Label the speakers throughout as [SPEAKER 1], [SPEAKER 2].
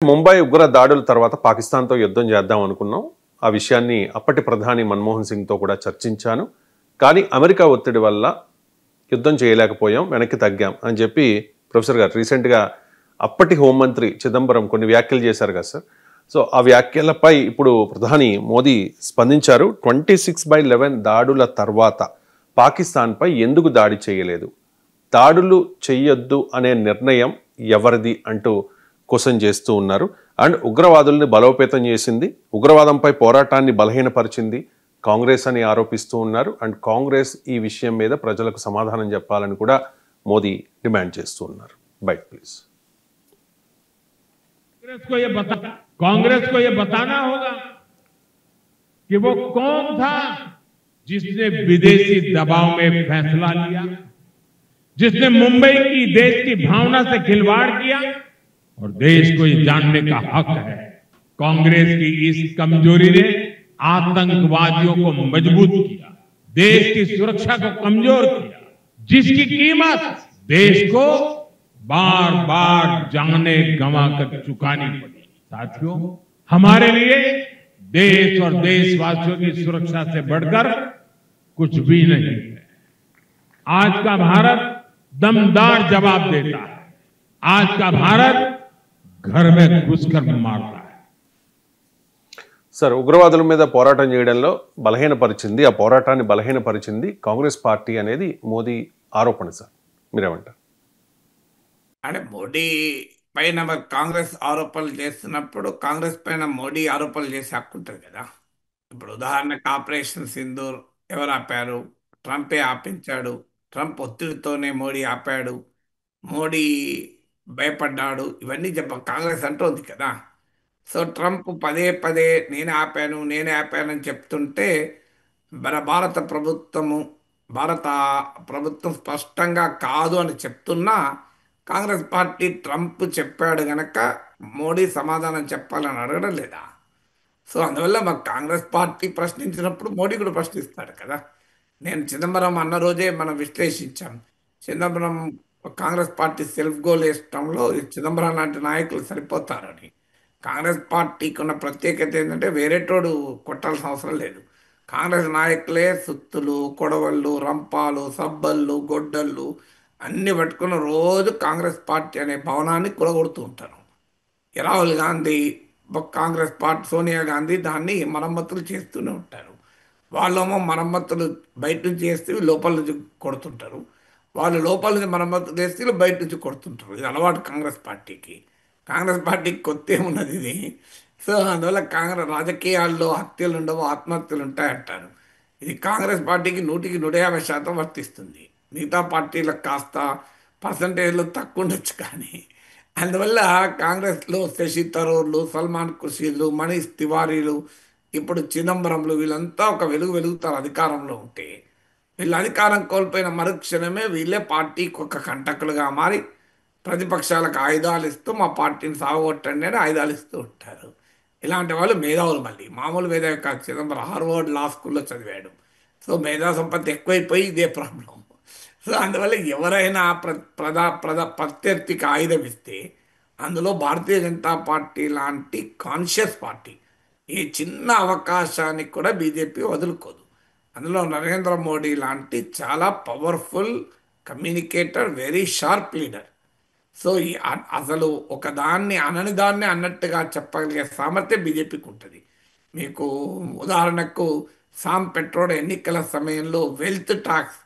[SPEAKER 1] ముంబై ఉగ్ర దాడుల తర్వాత పాకిస్తాన్తో యుద్ధం చేద్దాం అనుకున్నాం. ఆ విషయాన్ని అప్పటి ప్రధాని మన్మోహన్ సింగ్తో కూడా చర్చించాను. కానీ అమెరికా ఒత్తిడి వల్ల యుద్ధం చేయలేకపోయాం, వెనక్కి తగ్గాం అని చెప్పి ప్రొఫెసర్ గారు రీసెంట్గా అప్పటి హోంమంత్రి చిదంబరం కొన్ని వ్యాఖ్యలు చేశారు కదా సార్. సో ఆ వ్యాఖ్యలపై ఇప్పుడు ప్రధాని మోదీ స్పందించారు. 26/11 దాడుల తర్వాత పాకిస్తాన్పై ఎందుకు దాడి చేయలేదు, దాడులు చెయ్యొద్దు అనే నిర్ణయం ఎవరిది అంటూ క్వశ్చన్ చేస్తూ ఉన్నారు. అండ్ ఉగ్రవాదుల్ని బలోపేతం చేసింది, ఉగ్రవాదంపై పోరాటాన్ని బలహీనపరిచింది కాంగ్రెస్ అని ఆరోపిస్తూ ఉన్నారు. అండ్ కాంగ్రెస్ ఈ విషయం మీద ప్రజలకు సమాధానం చెప్పాలని కూడా మోదీ డిమాండ్ చేస్తూ ఉన్నారు. Byte please.
[SPEAKER 2] कांग्रेस को ये बताना होगा कि वो कौन था जिसने विदेशी दबाव में फैसला लिया, जिसने मुंबई की देश की भावना से खिलवाड़ किया। और देश को ये जानने का हक है, कांग्रेस की इस कमजोरी ने आतंकवादियों को मजबूत किया, देश की सुरक्षा को कमजोर किया, जिसकी कीमत देश को बार बार जाने गंवा कर चुकानी पड़ी। साथियों, हमारे लिए देश और देशवासियों की सुरक्षा से बढ़कर कुछ भी नहीं है। आज का भारत दमदार जवाब देता है। आज का भारत घर में घुसकर मारता है।
[SPEAKER 1] సార్, ఉగ్రవాదుల మీద పోరాటం చేయడంలో బలహీనపరిచింది, ఆ పోరాటాన్ని బలహీనపరిచింది కాంగ్రెస్ పార్టీ అనేది మోదీ ఆరోపణ. సార్ మీరేమంటారు?
[SPEAKER 3] అంటే మోడీ పైన మరి కాంగ్రెస్ ఆరోపణలు చేస్తున్నప్పుడు కాంగ్రెస్ పైన మోడీ ఆరోపణలు చేసి హక్కుంటుంది కదా. ఇప్పుడు ఉదాహరణకు ఆపరేషన్ సింధూర్ ఎవరు ఆపారు? ట్రంపే ఆపించాడు. ట్రంప్ ఒత్తిడితోనే మోడీ ఆపాడు, మోడీ భయపడ్డాడు, ఇవన్నీ కాంగ్రెస్ అంటోంది కదా. సో ట్రంప్ పదే పదే నేనే ఆపానని చెప్తుంటే భారత ప్రభుత్వం స్పష్టంగా కాదు అని చెప్తున్నా కాంగ్రెస్ పార్టీ ట్రంప్ చెప్పాడు గనక మోడీ సమాధానం చెప్పాలని అడగడం లేదా? సో అందువల్ల మాకు కాంగ్రెస్ పార్టీ ప్రశ్నించినప్పుడు మోడీ కూడా ప్రశ్నిస్తాడు కదా. నేను చిదంబరం అన్న రోజే మనం విశ్లేషించాం. Chidambaram Congress party self goal వేయడంలో చిదంబరం లాంటి నాయకులు సరిపోతారని. కాంగ్రెస్ పార్టీకి ఉన్న ప్రత్యేకత ఏంటంటే వేరేటోడు కొట్టాల్సిన అవసరం లేదు. కాంగ్రెస్ నాయకులే సుత్తులు, కొడవళ్ళు, రంపాలు, సబ్బళ్ళు, గొడ్డళ్ళు అన్ని పట్టుకున్న రోజు కాంగ్రెస్ పార్టీ అనే భవనాన్ని కూలగొడుతూ ఉంటారు. రాహుల్ గాంధీ, కాంగ్రెస్ పార్టీ సోనియా గాంధీ దాన్ని మరమ్మతులు చేస్తూనే ఉంటారు. వాళ్ళేమో మరమ్మతులు బయట నుంచి చేస్తే లోపల నుంచి కొడుతుంటారు, వాళ్ళు లోపల నుంచి మరమ్మతులు చేస్తే బయట నుంచి కొడుతుంటారు. ఇది అలవాటు కాంగ్రెస్ పార్టీకి. కాంగ్రెస్ పార్టీకి కొత్త ఏమున్నది ఇది. సో అందువల్ల కాంగ్రెస్ రాజకీయాల్లో హత్యలు ఉండవు, ఆత్మహత్యలు ఉంటాయంటారు. ఇది కాంగ్రెస్ పార్టీకి 150% వర్తిస్తుంది. మిగతా పార్టీలకు కాస్త పర్సంటేజ్లో తక్కువ ఉండొచ్చు. కానీ అందువల్ల కాంగ్రెస్లో శశి థరూర్లు, సల్మాన్ ఖుర్షీద్లు, మనీష్ తివారీలు, ఇప్పుడు చిదంబరంలు వీళ్ళంతా ఒక వెలుగుతారు అధికారంలో ఉంటే. వీళ్ళు అధికారం కోల్పోయిన మరుక్షణమే వీళ్ళే పార్టీకి ఒక కంటకులుగా మారి ప్రతిపక్షాలకు ఆయుధాలు ఇస్తూ మా పార్టీని సాగొట్టండి అని ఆయుధాలు ఇస్తూ ఉంటారు. ఇలాంటి వాళ్ళు మేధావులు, మళ్ళీ మామూలు మేధావి కాదు. చిదంబరం హార్వర్డ్ లా స్కూల్లో చదివాడు. సో మేధా సంపత్తి ఎక్కువైపోయి ఇదే ప్రాబ్లం. సో అందువల్ల ఎవరైనా ప్రత్యర్థికి ఆయుధం ఇస్తే అందులో భారతీయ జనతా పార్టీ లాంటి కాన్షియస్ పార్టీ ఈ చిన్న అవకాశానికి కూడా బీజేపీ వదులుకోదు. అందులో నరేంద్ర మోడీ లాంటి చాలా powerful communicator, very sharp leader. So అసలు ఒకదాన్ని అనని దాన్ని అన్నట్టుగా చెప్పగలిగే సామర్థ్యం బీజేపీకి ఉంటుంది. మీకు ఉదాహరణకు సామ్ పెట్రోల్ ఎన్నికల సమయంలో వెల్త్ ట్యాక్స్,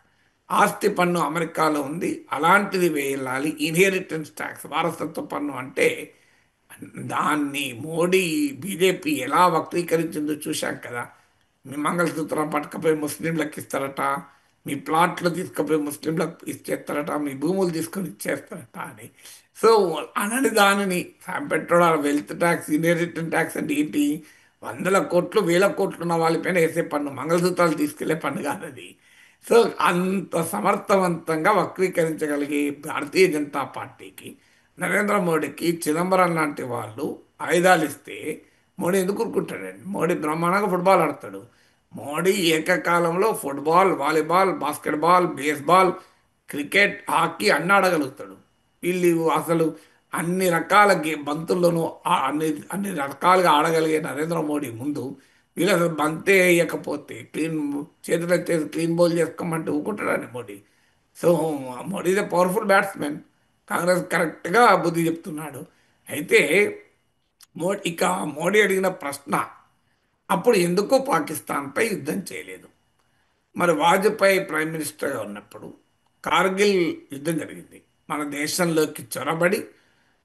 [SPEAKER 3] ఆస్తి పన్ను అమెరికాలో ఉంది, అలాంటిది వేయాలి. ఇన్హెరిటెన్స్ ట్యాక్స్, వారసత్వ పన్ను అంటే దాన్ని మోడీ బీజేపీ ఎలా వక్రీకరించిందో చూశాం కదా. మీ మంగళసూత్రం పట్టుకపోయి ముస్లింలకు ఇస్తారట, మీ ప్లాట్లు తీసుకుపోయి ముస్లింలకు ఇచ్చేస్తారట, మీ భూములు తీసుకొని ఇచ్చేస్తారట అని. సో అనని దానిని petrol, wealth tax, inheritance tax అంటే ఏంటి? 100 కోట్లు 1000 కోట్లు ఉన్న వాళ్ళపైన వేసే పన్ను, మంగళసూత్రాలు తీసుకెళ్లే పన్ను కాదు అది. సో అంత సమర్థవంతంగా వక్రీకరించగలిగే భారతీయ జనతా పార్టీకి, నరేంద్ర మోడీకి చిదంబరం లాంటి వాళ్ళు ఆయుధాలు ఇస్తే మోడీ ఎందుకు ఊరుకుంటాడండి? మోడీ బ్రహ్మాండంగా ఫుట్బాల్ ఆడతాడు. మోడీ ఏకకాలంలో football, volleyball, basketball, baseball, cricket, hockey అన్నీ ఆడగలుగుతాడు. వీళ్ళు అసలు అన్ని రకాల బంతుల్లోనూ అన్ని అన్ని రకాలుగా ఆడగలిగే నరేంద్ర మోడీ ముందు వీళ్ళు అసలు బంతే వేయకపోతే క్లీన్ చేతులు ఎత్తేసి క్లీన్ బౌల్ చేసుకోమంటే ఊకుంటాడని Modi. So Modi is a powerful batsmen. Congress కరెక్ట్గా బుద్ధి చెప్తున్నాడు. అయితే ఇక మోడీ అడిగిన ప్రశ్న, అప్పుడు ఎందుకు పాకిస్తాన్పై యుద్ధం చేయలేదు? మరి వాజ్పేయి ప్రైమ్ మినిస్టర్గా ఉన్నప్పుడు కార్గిల్ యుద్ధం జరిగింది. మన దేశంలోకి చొరబడి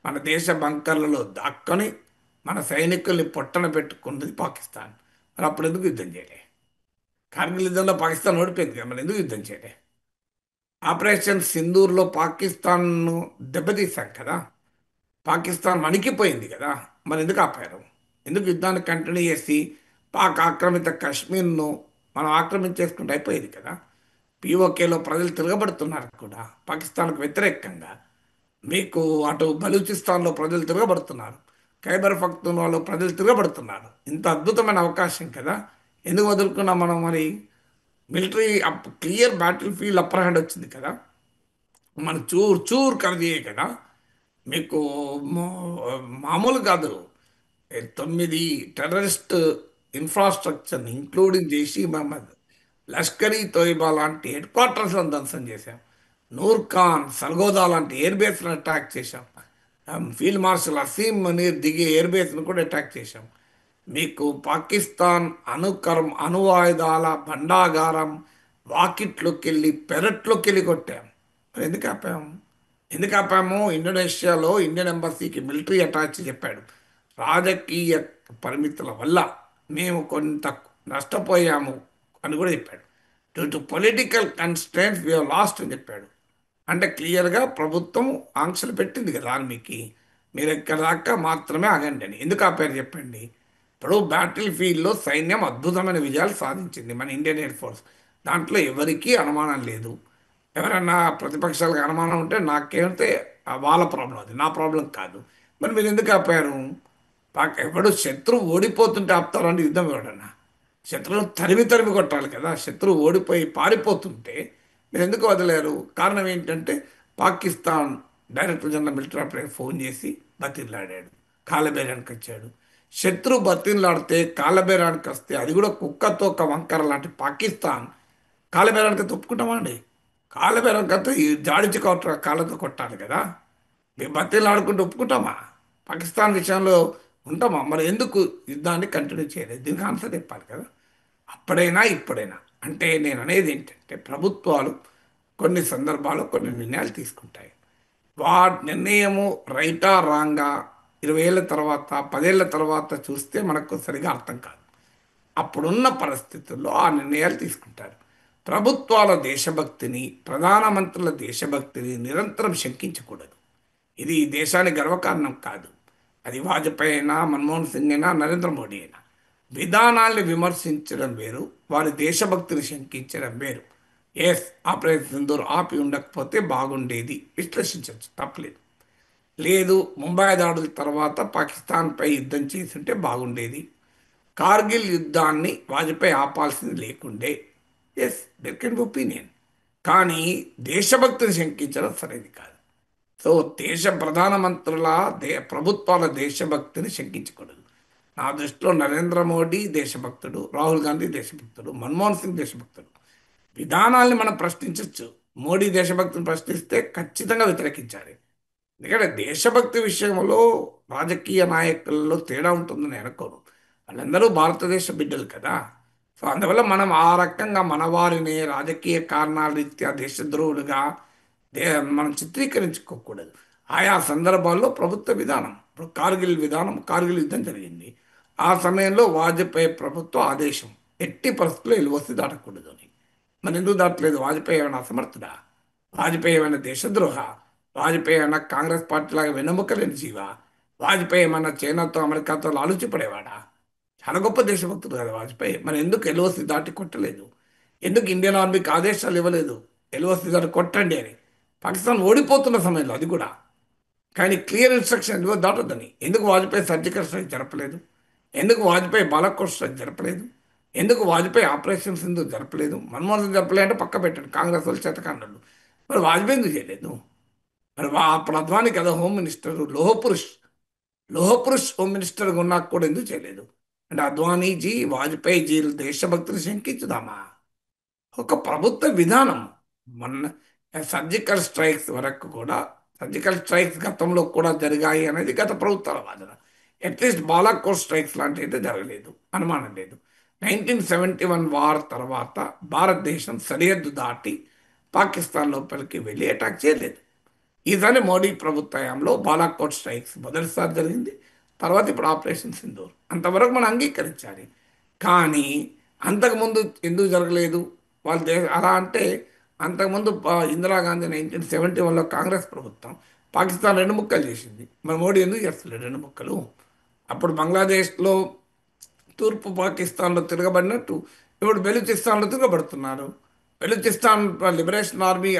[SPEAKER 3] మన దేశ బంకర్లలో దాక్కొని మన సైనికుల్ని పొట్టన పెట్టుకున్నది పాకిస్తాన్. మరి అప్పుడు ఎందుకు యుద్ధం చేయలే? కార్గిల్ యుద్ధంలో పాకిస్తాన్ ఓడిపోయింది కదా, మరి ఎందుకు యుద్ధం చేయలే? ఆపరేషన్ సింధూర్లో పాకిస్తాన్ను దెబ్బతీశాం కదా, పాకిస్తాన్ వణికిపోయింది కదా, మరి ఎందుకు ఆపారు? ఎందుకు యుద్ధాన్ని కంటిన్యూ చేసి పాక్ ఆక్రమిత కశ్మీర్ను మనం ఆక్రమించేసుకుంటే అయిపోయేది కదా. పీఓకేలో ప్రజలు తిరగబడుతున్నారు కూడా పాకిస్తాన్కు వ్యతిరేకంగా. మీకు అటు బలూచిస్తాన్లో ప్రజలు తిరగబడుతున్నారు, ఖైబర్ పఖ్తూన్వాలో ప్రజలు తిరగబడుతున్నారు. ఇంత అద్భుతమైన అవకాశం కదా, ఎందుకు వదులుకున్నాం మనం? మరి military clear battle field upper hand వచ్చింది కదా, మన చూర్ చూర్ కరదియే కదా. మీకు మామూలు కాదు, 9 టెర్రరిస్ట్ ఇన్ఫ్రాస్ట్రక్చర్ని ఇంక్లూడింగ్ జైషీ మహమ్మద్, లష్కరీ తోయిబా లాంటి హెడ్ క్వార్టర్స్లను ధ్వంసం చేశాం. నూర్ ఖాన్, సల్గోదా లాంటి ఎయిర్ బేస్లను అటాక్ చేశాం. ఫీల్డ్ మార్షల్ అసీం మునీర్ దిగే ఎయిర్ బేస్ను కూడా అటాక్ చేశాం. మీకు పాకిస్తాన్ అణువాయుధాల భండాగారం వాకిట్లోకి వెళ్ళి పెరట్లోకి వెళ్ళి కొట్టాం. మరి ఎందుకు ఆపాము? ఎందుకు ఆపాము? ఇండోనేషియాలో ఇండియన్ ఎంబసీకి మిలిటరీ అటాచ్ చెప్పాడు, రాజకీయ పరిమితుల వల్ల మేము కొంత నష్టపోయాము అని కూడా చెప్పాడు. Due to political constraints we have lost అని చెప్పాడు. అంటే క్లియర్గా ప్రభుత్వం ఆంక్షలు పెట్టింది కదా ఆర్మీకి, మీరు ఎక్కడ దాకా మాత్రమే ఆగండి అని. ఎందుకు ఆపారు చెప్పండి? ఇప్పుడు బ్యాటిల్ ఫీల్డ్లో సైన్యం అద్భుతమైన విజయాలు సాధించింది, మన ఇండియన్ ఎయిర్ ఫోర్స్. దాంట్లో ఎవరికీ అనుమానం లేదు. ఎవరన్నా ప్రతిపక్షాలకు అనుమానం ఉంటే నాకేమైతే వాళ్ళ ప్రాబ్లం, అది నా ప్రాబ్లం కాదు. మరి మీరు ఎందుకు ఆపారు? ఎవడు శత్రువు ఓడిపోతుంటే ఆపుతారండి యుద్ధం? ఎవడన్నా శత్రువును తరిమి తరిమి కొట్టాలి కదా. శత్రువు ఓడిపోయి పారిపోతుంటే మీరు ఎందుకు వదిలేరు? కారణం ఏంటంటే Pakistan director general military operator phone చేసి బతిలాడాడు, కాలబేరానికి వచ్చాడు. శత్రువు బతిలాడితే కాలబేరానికి వస్తే అది కూడా కుక్కతో ఒక వంకర లాంటి పాకిస్తాన్ కాలబేరానికి ఒప్పుకుంటామా అండి? కాలబేరానికి వస్తే ఈ జాడించి కాళ్ళతో కొట్టాలి కదా. మేము బతిలాడుకుంటూ ఒప్పుకుంటామా? పాకిస్తాన్ విషయంలో ఉంటామా? మరి ఎందుకు యుద్ధాన్ని కంటిన్యూ చేయలేదు? దీనికి ఆన్సర్ చెప్పాలి కదా, అప్పుడైనా ఇప్పుడైనా. అంటే నేను అనేది ఏంటంటే ప్రభుత్వాలు కొన్ని సందర్భాల్లో కొన్ని నిర్ణయాలు తీసుకుంటాయి. నిర్ణయము రైటా రాంగా 20 ఏళ్ళ తర్వాత 10 ఏళ్ళ తర్వాత చూస్తే మనకు సరిగా అర్థం కాదు. అప్పుడున్న పరిస్థితుల్లో ఆ నిర్ణయాలు తీసుకుంటారు. ప్రభుత్వాల దేశభక్తిని, ప్రధానమంత్రుల దేశభక్తిని నిరంతరం శంకించకూడదు. ఇది ఈ దేశానికి గర్వకారణం కాదు. అది వాజ్పేయి అయినా, మన్మోహన్ సింగ్ అయినా, నరేంద్ర మోడీ అయినా. విధానాల్ని విమర్శించడం వేరు, వారి దేశభక్తిని శంకించడం వేరు. ఎస్, ఆపరేషన్ సింధూర్ ఆపి ఉండకపోతే బాగుండేది, విశ్లేషించవచ్చు, తప్పలేదు. లేదు, ముంబై దాడుల తర్వాత పాకిస్తాన్పై యుద్ధం చేస్తుంటే బాగుండేది, కార్గిల్ యుద్ధాన్ని వాజ్పేయి ఆపాల్సింది లేకుండే. Yes, there can be opinion. కానీ దేశభక్తిని శంకించడం సరైనది కాదు. సో ప్రధానమంత్రుల ప్రభుత్వాల దేశభక్తిని శంకించకూడదు. నా దృష్టిలో నరేంద్ర మోడీ దేశభక్తుడు, రాహుల్ గాంధీ దేశభక్తుడు, మన్మోహన్ సింగ్ దేశభక్తుడు. విధానాల్ని మనం ప్రశ్నించవచ్చు, మోడీ దేశభక్తిని ప్రశ్నిస్తే ఖచ్చితంగా వ్యతిరేకించాలి. ఎందుకంటే దేశభక్తి విషయంలో రాజకీయ నాయకుల్లో తేడా ఉంటుందని నేను అనుకోను. వాళ్ళందరూ భారతదేశ బిడ్డలు కదా. సో అందువల్ల మనం ఆ రకంగా మన వారిని రాజకీయ కారణాల రీత్యా దేశద్రోహులుగా మనం చిత్రీకరించుకోకూడదు. ఆయా సందర్భాల్లో ప్రభుత్వ విధానం, ఇప్పుడు కార్గిల్ యుద్ధం జరిగింది. ఆ సమయంలో వాజ్పేయి ప్రభుత్వ ఆదేశం ఎట్టి పరిస్థితుల్లో ఎల్ఓసి దాటకూడదు అని. మరి ఎందుకు దాటలేదు? వాజ్పేయి ఏమైనా అసమర్థుడా? వాజ్పేయి ఏమైనా దేశద్రోహ? వాజ్పేయి ఏమైనా కాంగ్రెస్ పార్టీలాగా వెన్నెముకలేని జీవా? వాజ్పేయి ఏమైనా చైనాతో అమెరికాతో లాలుచిపడేవాడా? చాలా గొప్ప దేశభక్తుడు కదా వాజ్పేయి. మరి ఎందుకు ఎల్ఓసి దాటి కొట్టలేదు? ఎందుకు ఇండియన్ ఆర్మీకి ఆదేశాలు ఇవ్వలేదు ఎల్ఓసి దాటి కొట్టండి అని? పాకిస్తాన్ ఓడిపోతున్న సమయంలో అది కూడా. కానీ క్లియర్ ఇన్స్ట్రక్షన్ దాటొద్దని. ఎందుకు వాజ్పేయి సర్జికల్ స్ట్రైక్ జరపలేదు? ఎందుకు వాజ్పేయి బాలాకోట్ స్ట్రైక్ జరపలేదు? ఎందుకు వాజ్పేయి ఆపరేషన్ సింధూర్ జరపలేదు? మన్మోహన్ సింగ్ జరపలేదు అంటే పక్క పెట్టండి, కాంగ్రెస్ వాళ్ళు చేతకాండలు. మరి వాజ్పేయి ఎందుకు చేయలేదు? మరి అప్పుడు అద్వానీ కదా హోమ్ మినిస్టర్, లోహపురుష్ హోమ్ మినిస్టర్గా ఉన్నా కూడా ఎందుకు చేయలేదు? అంటే అద్వానీజీ, వాజ్పేయిజీ దేశభక్తిని శంకించుదామా? ఒక ప్రభుత్వ విధానం. మొన్న సర్జికల్ స్ట్రైక్స్ వరకు కూడా, సర్జికల్ స్ట్రైక్స్ గతంలో కూడా జరిగాయి అనేది గత ప్రభుత్వాల వాదన. అట్లీస్ట్ బాలాకోట్ స్ట్రైక్స్ లాంటివి అయితే జరగలేదు, అనుమానం లేదు. 1971 వార్ తర్వాత భారతదేశం సరిహద్దు దాటి పాకిస్తాన్ లోపలికి వెళ్ళి అటాక్ చేయలేదు. ఈసారి మోడీ ప్రభుత్వ హయాంలో బాలాకోట్ స్ట్రైక్స్ మొదటిసారి జరిగింది. తర్వాత ఇప్పుడు ఆపరేషన్ సింధూర్. అంతవరకు మనం అంగీకరించాలి. కానీ అంతకుముందు ఎందుకు జరగలేదు? వాళ్ళు అలా అంటే అంతకుముందు ఇందిరాగాంధీ 1971లో కాంగ్రెస్ ప్రభుత్వం పాకిస్తాన్ రెండు ముక్కలు చేసింది. మరి మోడీ ఎందుకు చేస్తలేదు రెండు ముక్కలు? అప్పుడు బంగ్లాదేశ్లో తూర్పు పాకిస్తాన్లో తిరగబడినట్టు ఇప్పుడు బెలూచిస్తాన్లో తిరగబడుతున్నారు. బెలూచిస్తాన్ లిబరేషన్ ఆర్మీ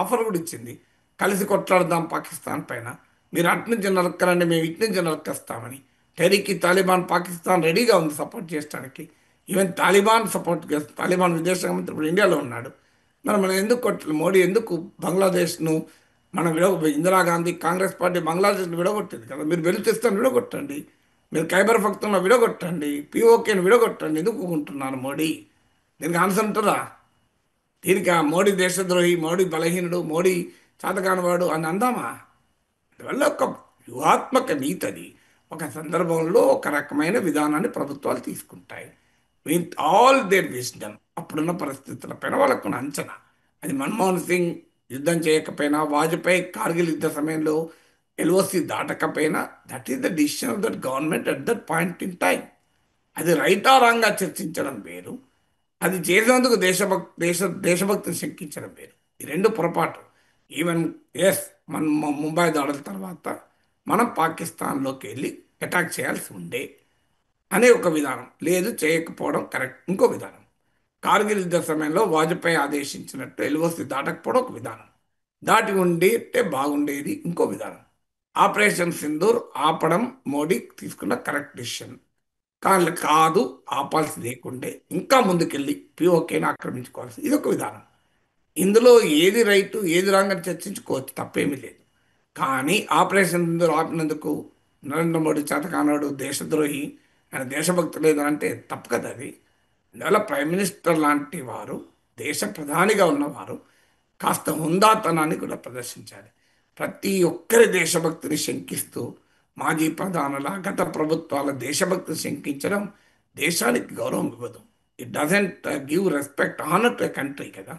[SPEAKER 3] ఆఫర్ కూడా ఇచ్చింది, కలిసి కొట్లాడదాం పాకిస్తాన్ పైన, మీరు అటు నుంచి నరక్కరండి, మేము ఇటు నుంచి నరక్కేస్తామని. టెరీకి తాలిబాన్ పాకిస్తాన్ రెడీగా ఉంది సపోర్ట్ చేయడానికి. ఈవెన్ తాలిబాన్ సపోర్ట్ చేస్తుంది. తాలిబాన్ విదేశాంగ మంత్రి ఇప్పుడు ఇండియాలో ఉన్నాడు. మరి మనం ఎందుకు మోడీ ఎందుకు బంగ్లాదేశ్ను మనం ఇందిరాగాంధీ కాంగ్రెస్ పార్టీ బంగ్లాదేశ్ను విడగొట్టింది కదా, మీరు బెలూచిస్తాన్ విడగొట్టండి, మీరు ఖైబర్ పఖ్తూన్లో విడగొట్టండి, పిఓకేని విడగొట్టండి, ఎందుకు ఊరుకుంటున్నారు మోడీ? దీనికి ఆన్సర్ ఉంటుందా? దీనికి ఆ మోడీ దేశద్రోహి, మోడీ బలహీనుడు, మోడీ చేతకానివాడు అని అందామా? అందువల్ల ఒక వ్యూహాత్మక నీతి అది. ఒక సందర్భంలో ఒక రకమైన విధానాన్ని ప్రభుత్వాలు తీసుకుంటాయి విత్ ఆల్ దేర్ విజ్డమ్. అప్పుడున్న పరిస్థితులపైన వాళ్ళకున్న అంచనా. అది మన్మోహన్ సింగ్ యుద్ధం చేయకపోయినా, వాజ్పేయి కార్గిల్ యుద్ధ సమయంలో ఎల్ఓసి దాటకపోయినా, that is the decision of that government at that point in time. అది రైటా రాంగా చర్చించడం వేరు, అది చేసినందుకు దేశభక్తిని శంకించడం వేరు. ఈ రెండు పొరపాటు. ఈవెన్ ఎస్ మనం ముంబై దాడుల తర్వాత మనం పాకిస్తాన్లోకి వెళ్ళి అటాక్ చేయాల్సి ఉండే అనే ఒక విధానం, లేదు చేయకపోవడం కరెక్ట్ ఇంకో విధానం. కార్గిల్ యుద్ధ సమయంలో వాజ్పేయి ఆదేశించినట్టు ఎల్ఓసి దాటకపోవడం ఒక విధానం, దాటి ఉంటే బాగుండేది ఇంకో విధానం. ఆపరేషన్ సింధూర్ ఆపడం మోడీ తీసుకున్న కరెక్ట్ డిసిషన్. కానీ కాదు, ఆపాల్సి లేకుండే ఇంకా ముందుకెళ్ళి పిఓకేని ఆక్రమించుకోవాల్సి, ఇది ఒక విధానం. ఇందులో ఏది రైటు ఏది రాంగ్ అని చర్చించుకోవచ్చు, తప్పేమీ లేదు. కానీ ఆపరేషన్ సింధూర్ ఆపినందుకు నరేంద్ర మోడీ చేతకానాడు, దేశద్రోహి, ఆయన దేశభక్తి లేదు అంటే తప్పు కదా అది. అందువల్ల ప్రైమ్ మినిస్టర్ లాంటి వారు, దేశ ప్రధానిగా ఉన్నవారు కాస్త హుందాతనాన్ని కూడా ప్రదర్శించాలి. ప్రతి ఒక్కరి దేశభక్తిని శంకిస్తూ మాజీ ప్రధానుల, గత ప్రభుత్వాల దేశభక్తిని శంకించడం దేశానికి గౌరవం ఇవ్వదు. It doesn't give respect, honour to a country కదా.